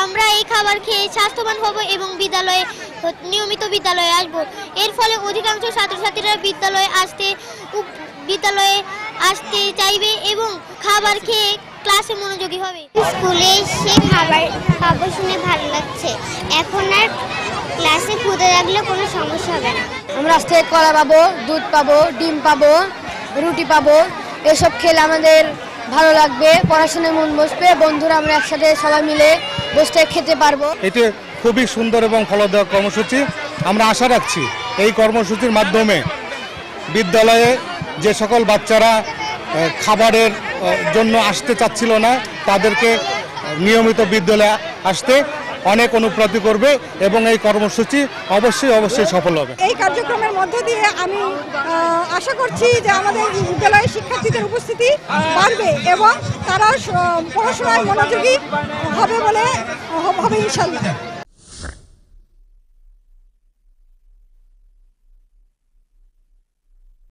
আমরা এই খাবার খেয়ে স্বাস্থ্যবান হব এবং নিয়মিত বিদ্যালয়ে আসব। এর ফলে অধিকাংশ ছাত্রছাত্রীরা বিদ্যালয়ে আসতে চাইবে এবং খাবার খেয়ে ক্লাসে মনোযোগী হবে। স্কুলে এসে খাবার খাবো শুনে ভালো লাগছে। এখন আর ক্লাসে ক্ষুধা লাগলে কোনো সমস্যা হবে না। আমরা আজ থেকে কলা পাবো, দুধ পাবো, ডিম পাবো, রুটি পাবো। এসব খেলে আমাদের ভালো লাগবে, পড়াশোনায় মন বসবে, বন্ধুরা আমরা একসাথে সবাই মিলে বসে খেতে পারবো। এটি খুবই সুন্দর এবং ফলদায়ক কর্মসূচি। আমরা আশা রাখছি এই কর্মসূচির মাধ্যমে বিদ্যালয়ে যে সকল বাচ্চারা খাবারের জন্য আসতে চাচ্ছিল না তাদেরকে নিয়মিত বিদ্যালয়ে আসতে অনেক অনুপ্রাণিত করবে এবং এই কর্মসূচি অবশ্যই সফল হবে। এই কার্যক্রমের মধ্য দিয়ে আমি আশা করছি যে আমাদের বিদ্যালয়ের শিক্ষার্থীদের উপস্থিতি বাড়বে এবং তারা পড়াশোনায় মনোযোগী হবে ইনশাআল্লাহ।